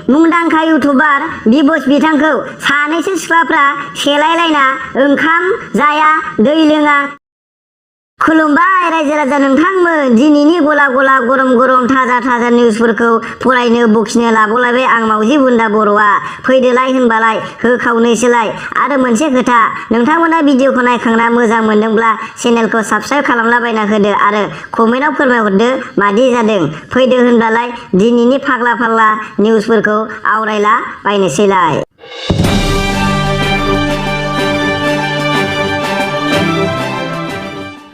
मुंदांखा इउटुबार बिबस बिथांखौ सानैसो सिख्लाफ्रा सेलायलायना ओंखाम जाया दै लोङा। खुलुमबाय रायजो राजा नोंथांमोन, दिनैनि गला गला गरम गरम थाजा थाजा निउसफोरखौ फरायनो बखिनो लाबावलायबाय आं मावजि बुन्दा बर'आ। फैदोलाय होनबालाय होखावनोसैलाय। आरो मोनसे खोथा, नोंथांमोना भिडिअखौ नायखांना मोजां मोनदोंब्ला चेनेलखौ साबस्क्राइब खालामलाबायना होदो आरो कमेन्टआव फोरमायहरदो मादि जादों। फैदो होनब्लालाय दिनैनि फाग्ला फाग्ला निउसफोरखौ आवरायला बायनोसैलाय।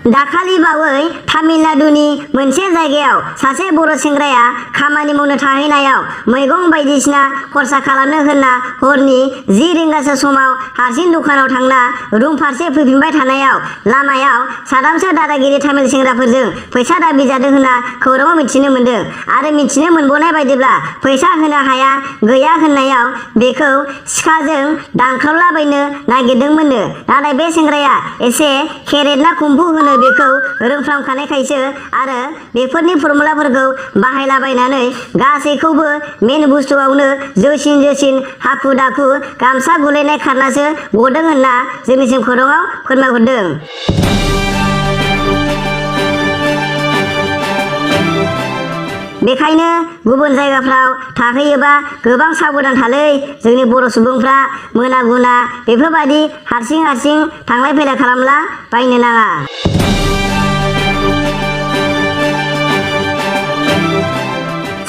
दाखालि बावै तामिलनाडुनि मोनसे जायगायाव सासे बर' सेंग्राया खामानि मावनो थाहैनायाव मैगं बायदिसिना खरसा खालामनो होनना हरनि 10 रिंगासो समाव हारसिं दखानाव थांना रुम फारसे फैफिनबाय थानायाव लामायाव साथामसो दादागिरि तामिल सेंग्राफोरजों फैसा दाबि जादों होनना खौराङाव मिथिनो मोन्दों। आरो मिथिनो मोनबावनाय बायदिब्ला फैसा होनो हाया गैया होननायाव बेखौ सिखाजों दानख्लाबलाबायनो नागिरदोंमोननो। नाथाय बे सेंग्राया एसे खेरेदना कुम्फु होनो बेखौ रोंफ्रामखानायखायसो आरो बेफोरनि फर्मुलाफोरखौ बाहायलाबायनानै गासैखौबो मेन बुस्थुआवनो जोसिन हाखु दाखु गामसा गुलायनाय खारनासो गदों होनना जोंनिसिम खौराङाव फोरमायहरदों। बेखायनो गुबुन जायगाफ्राव थाहैयोबा गोबां साबधान थालै जोंनि बर' सुबुंफ्रा। मोना गुना बेफोरबायदि हारसिं थांलाय फैलाय खालामला बायनो नाङा।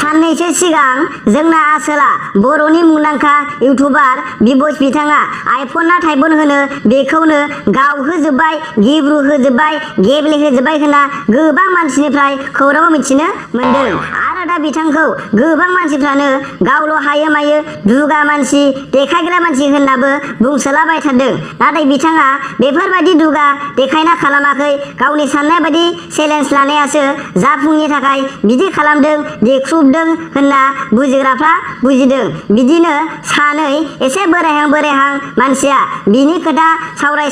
साननैसो सिगां जोंना आसोला बर'नि मुंदांखा इउटुबार बिबस बिथाङा आइफन टाइपन होनो बेखौनो गावहोजोब्बाय, गिब्रु होजोब्बाय, गेब्लेहोजोब्बाय होनना गोबां मानसिनिफ्राय खौराङाव मिथिनो मोन्दों। आरो दा बिथांखौ गोबां मानसिफ्रानो गावल' हायो मायो दुगा मानसि, देखायग्रा मानसि होननाबो बुंसोलाबायथारदों। नाथाय बिथाङा बेफोरबायदि दुगा देखायना खालामाखै, गावनि साननाय बायदि चेलेन्ज लानायासो जाफुंनि थाखाय बिदि खालामदों देख्रुबदों होनना बुजिग्राफ्रा बुजिदों। बिदिनो सानै एसे बोरायहां मानसिया बिनि खोथा सावराय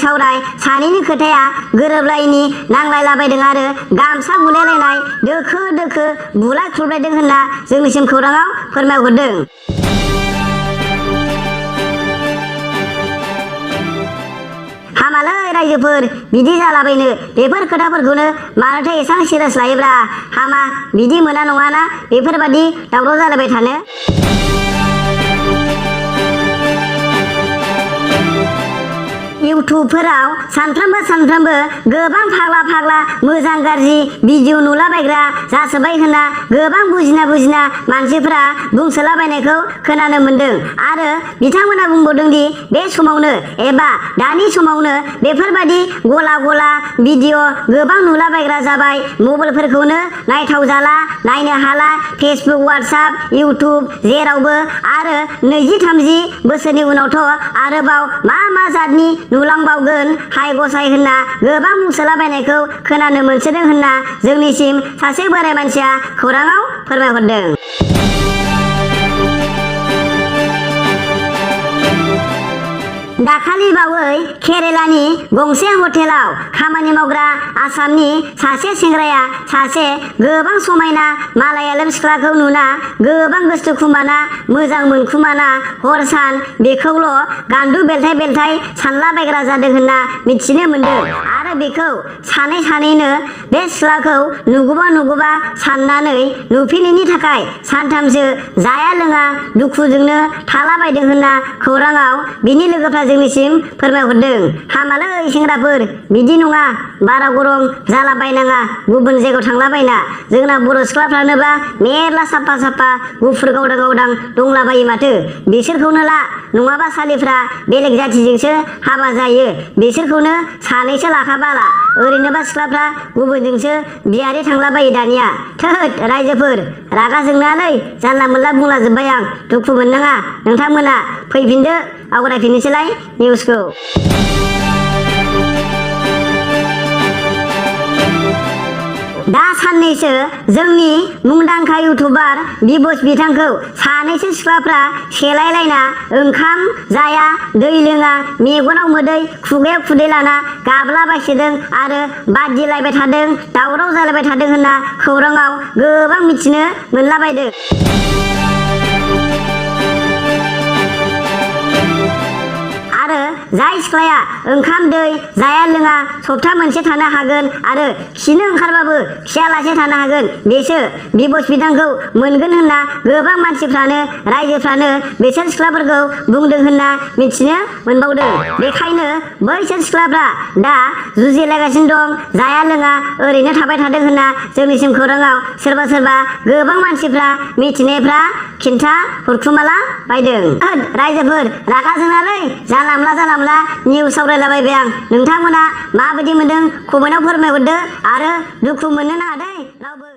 सानैनि खोथाया गोरोबलायिनि नांलायलाबायदों आरो गामसा बुलायलायनाय दोखो बुलाय खुरलायदों होनना जोंनिसिम खौराङाव फोरमायहरदों। हामालै रायजोफोर बिदि जालाबायनो, बेफोर खोथाफोरखौनो मानोथो एसां सिरियास लायोब्रा। हामा बिदि मोना नङाना बेफोरबादि दावराव जालायबाय थानो। इउटुबफोराव सानफ्रामबो गोबां फाग्ला मोजां गाज्रि भिडिअ नुलाबायग्रा जासोबाय होनना गोबां बुजिना मानसिफोरा बुंसोलाबायनायखौ खोनानो मोन्दों। आरो बिथांमोना बुंबावदोंदि बे समावनो एबा दानि समावनो बेफोरबायदि गला भिडिअ गोबां नुलाबायग्रा जाबाय। मबाइलफोरखौनो नायथाव जाला, नायनो हाला। फेसबुक, वाट्सएप, इउटुब जेरावबो। आरो 20-30 बोसोरनि उनावथ' आरोबाव मा जातनि नुलांबावगोन हाय गसाय होनना गोबां बुंसोलाबायनायखौ खोनानो मोनसोदों होनना जोंनिसिम सासे बोराय मानसिया खौराङाव फोरमायहरदों। दाखालि बावै केरेलानि गंसे हटेलाव खामानि मावग्रा आसामनि सासे सेंग्राया सासे गोबां समायना मालायालोम सिख्लाखौ नुना गोबां गोसोखुमाना मोजां मोनखुमाना हर सान बेखौल' गान्दु बेलथाय सानलाबायग्रा जादों होनना मिथिनो मोन्दों। आरो बेखौ सानैनो बे सिख्लाखौ नुगौबा साननानै नुफिनैनि थाखाय सानथामसो जाया लोङा दुखुजोंनो थालाबायदों होनना खौराङाव बिनि लोगोफ्रा जोंनिसिम फोरमायहरदों। हामालै सेंग्राफोर बिदि नङा, बारा गरम जालाबायनाङा गुबुन जायगायाव थांलाबायना। जोंना बर' सिख्लाफ्रानोबा मेरला साफा गुफुर गावदां दंलाबायो माथो। बिसोरखौनो ला, नङाबा सालिफ्रा बेलेग जाथिजोंसो हाबा जायो। बिसोरखौनो सानैसो लाखाबाला, ओरैनोबा सिख्लाफ्रा गुबुनजोंसो बियारि थांलाबायो दानिया। थोद रायजोफोर रागा जोंनानै जानला मोनला बुंलाजोब्बाय आं। दुखु मोननाङा नोंथांमोना, फैफिनदो आवरायफिननोसैलाय निउसखौ। दा साननैसो जोंनि मुंदांखा इउटुबार बिबस बिथांखौ सानैसो सिख्लाफ्रा सेलायलायना ओंखाम जाया दै लोङा मेगनाव मोदै खुगायाव खुदै लाना गाबलाबायसोदों आरो बादिलायबाय थादों, दावराव जालायबाय थादों होनना खौराङाव गोबां मिथिनो मोनलाबायदों। जाय सिख्लाया ओंखाम दै जाया लोङा सप्ता मोनसे थानो हागोन आरो खिनो ओंखारबाबो खियालासे थानो हागोन बेसो बिबस बिदांखौ मोनगोन होनना गोबां मानसिफ्रानो रायजोफ्रानो बिसोर सिख्लाफोरखौ बुंदों होनना मिथिनो मोनबावदों। बेखायनो बैसोर सिख्लाफ्रा दा जुजिलायगासिनो दं जाया लोङा ओरैनो थाबाय थादों होनना जोंनिसिम खौराङाव सोरबा सोरबा गोबां मानसिफ्रा मिथिनायफ्रा खिन्था हरखुमाला बायदों। रायजोफोर रागा जोंनानै जानला निउस सावरायलाबायबाय आं। नोंथांमोना माबायदि मोनदों कमेन्टआव फोरमायहरदो आरो दुखु मोननो नाङा दै रावबो।